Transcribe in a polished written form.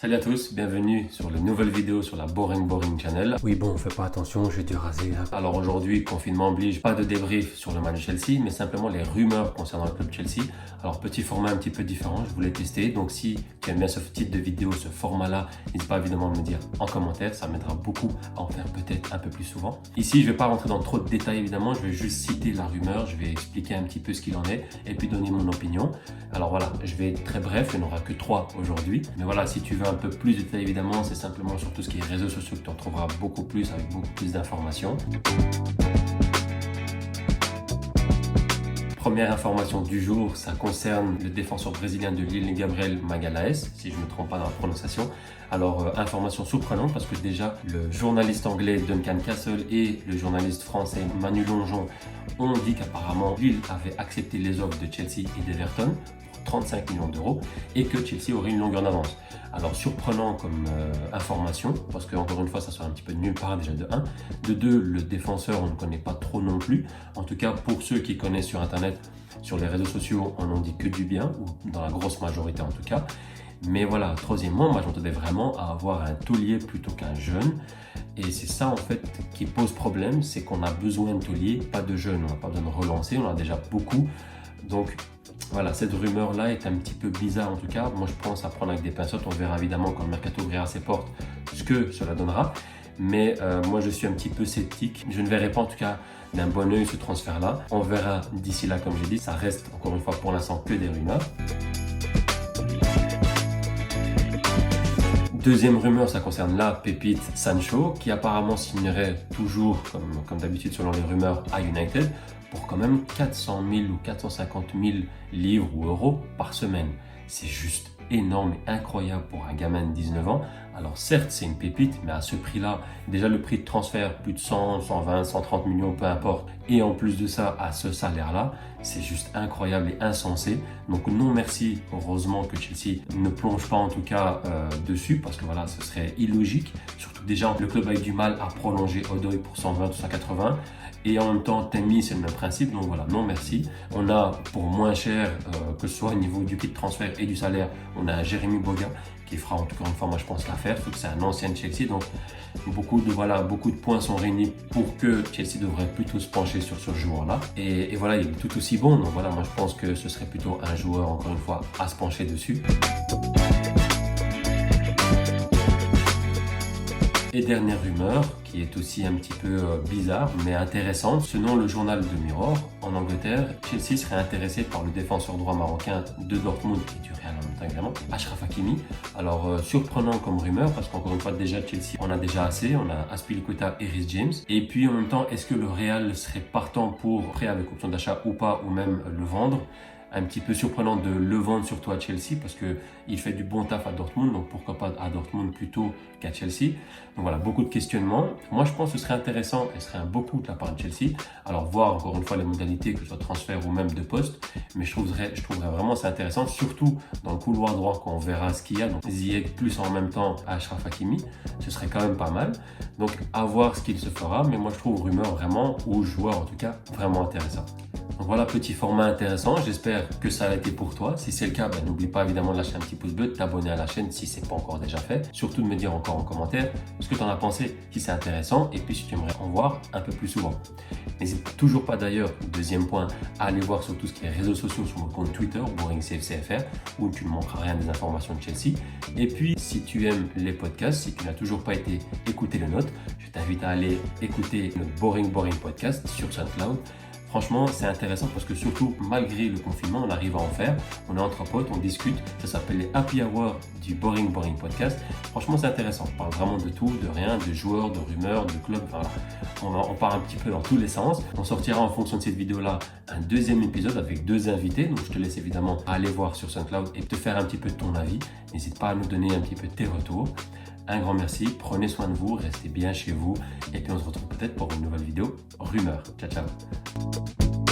Salut à tous, bienvenue sur la nouvelle vidéo sur la Boring Channel. Oui bon, fais pas attention, j'ai dû raser là. Alors aujourd'hui, confinement oblige, pas de débrief sur le match de Chelsea, mais simplement les rumeurs concernant le club Chelsea. Alors petit format un petit peu différent, je voulais tester, donc si tu aimes bien ce type de vidéo, ce format-là, n'hésite pas évidemment à me dire en commentaire, ça m'aidera beaucoup à en faire peut-être un peu plus souvent. Ici, je vais pas rentrer dans trop de détails évidemment, je vais juste citer la rumeur, je vais expliquer un petit peu ce qu'il en est et puis donner mon opinion. Alors voilà, je vais être très bref, il n'y en aura que 3 aujourd'hui, mais voilà, si tu veux un peu plus de détails évidemment, c'est simplement sur tout ce qui est réseaux sociaux que tu en trouveras beaucoup plus avec beaucoup plus d'informations. Première information du jour, ça concerne le défenseur brésilien de Lille, Gabriel Magalhães, si je ne me trompe pas dans la prononciation. Alors, information surprenante parce que déjà, le journaliste anglais Duncan Castle et le journaliste français Manu Longeon ont dit qu'apparemment Lille avait accepté les offres de Chelsea et d'Everton pour 35 millions d'euros et que Chelsea aurait une longueur d'avance. Alors surprenant comme information, parce que encore une fois ça sort un petit peu de nulle part déjà de 1. De 2, le défenseur on ne connaît pas trop non plus. En tout cas pour ceux qui connaissent sur internet, sur les réseaux sociaux, on n'en dit que du bien, ou dans la grosse majorité en tout cas. Mais voilà, troisièmement, moi j'entendais vraiment à avoir un taulier plutôt qu'un jeune. Et c'est ça en fait qui pose problème, c'est qu'on a besoin de taulier, pas de jeunes. On n'a pas besoin de relancer, on en a déjà beaucoup. Donc voilà, cette rumeur-là est un petit peu bizarre en tout cas. Moi, je pense à prendre avec des pincettes. On verra évidemment quand le mercato ouvrira ses portes ce que cela donnera. Mais moi, je suis un petit peu sceptique. Je ne verrai pas en tout cas d'un bon œil ce transfert-là. On verra d'ici là, comme j'ai dit. Ça reste encore une fois pour l'instant que des rumeurs. Deuxième rumeur, ça concerne la pépite Sancho, qui apparemment signerait toujours, comme d'habitude selon les rumeurs, à United, pour quand même 400 000 ou 450 000 livres ou euros par semaine. C'est juste énorme et incroyable pour un gamin de 19 ans. Alors certes, c'est une pépite, mais à ce prix-là, déjà le prix de transfert, plus de 100, 120, 130 millions, peu importe. Et en plus de ça, à ce salaire-là, c'est juste incroyable et insensé. Donc non merci, heureusement que Chelsea ne plonge pas en tout cas dessus, parce que voilà, ce serait illogique. Surtout déjà, le club a eu du mal à prolonger Odoi pour 120 ou 180. Et en même temps, Tenmi, c'est le même principe, donc voilà, non merci. On a pour moins cher, que ce soit au niveau du prix de transfert et du salaire, on a un Jérémy Boga qui fera en tout cas une fois, moi je pense, l'affaire, sauf que c'est un ancien de Chelsea, donc beaucoup de points sont réunis pour que Chelsea devrait plutôt se pencher sur ce joueur-là. Et voilà, il est tout aussi bon, donc voilà, moi je pense que ce serait plutôt un joueur, encore une fois, à se pencher dessus. Et dernière rumeur, qui est aussi un petit peu bizarre, mais intéressante, selon le journal de Mirror, en Angleterre, Chelsea serait intéressé par le défenseur droit marocain de Dortmund et du Real en même temps évidemment, Achraf Hakimi. Alors surprenant comme rumeur, parce qu'encore une fois déjà Chelsea, on a déjà assez, on a Azpilicueta et Reece James. Et puis en même temps, est-ce que le Real serait partant pour prêt avec option d'achat ou pas, ou même le vendre? Un petit peu surprenant de le vendre surtout à Chelsea parce qu'il fait du bon taf à Dortmund, donc pourquoi pas à Dortmund plutôt qu'à Chelsea. Donc voilà, beaucoup de questionnements. Moi je pense que ce serait intéressant et ce serait un beau coup de la part de Chelsea. Alors voir encore une fois les modalités, que ce soit transfert ou même de poste, mais je trouverais vraiment ça intéressant, surtout dans le couloir droit quand on verra ce qu'il y a. Donc Ziyech plus en même temps Achraf Hakimi, ce serait quand même pas mal. Donc à voir ce qu'il se fera, mais moi je trouve rumeur vraiment, ou joueur en tout cas, vraiment intéressant. Donc voilà, petit format intéressant, j'espère que ça a été pour toi. Si c'est le cas, n'oublie pas évidemment de lâcher un petit pouce bleu, de t'abonner à la chaîne si ce n'est pas encore déjà fait. Surtout de me dire encore en commentaire ce que tu en as pensé, si c'est intéressant et puis si tu aimerais en voir un peu plus souvent. N'hésite toujours pas d'ailleurs, deuxième point, à aller voir sur tout ce qui est réseaux sociaux sur mon compte Twitter, BoringCFCFR, où tu ne manqueras rien des informations de Chelsea. Et puis, si tu aimes les podcasts, si tu n'as toujours pas été écouter les notes, je t'invite à aller écouter notre Boring Podcast sur SoundCloud. Franchement, c'est intéressant parce que surtout, malgré le confinement, on arrive à en faire. On est entre potes, on discute. Ça s'appelle les Happy Hour du Boring Podcast. Franchement, c'est intéressant. On parle vraiment de tout, de rien, de joueurs, de rumeurs, de clubs. Voilà. On part un petit peu dans tous les sens. On sortira en fonction de cette vidéo-là un deuxième épisode avec 2 invités. Donc, je te laisse évidemment aller voir sur SoundCloud et te faire un petit peu de ton avis. N'hésite pas à nous donner un petit peu tes retours. Un grand merci, prenez soin de vous, restez bien chez vous et puis on se retrouve peut-être pour une nouvelle vidéo rumeur. Ciao, ciao.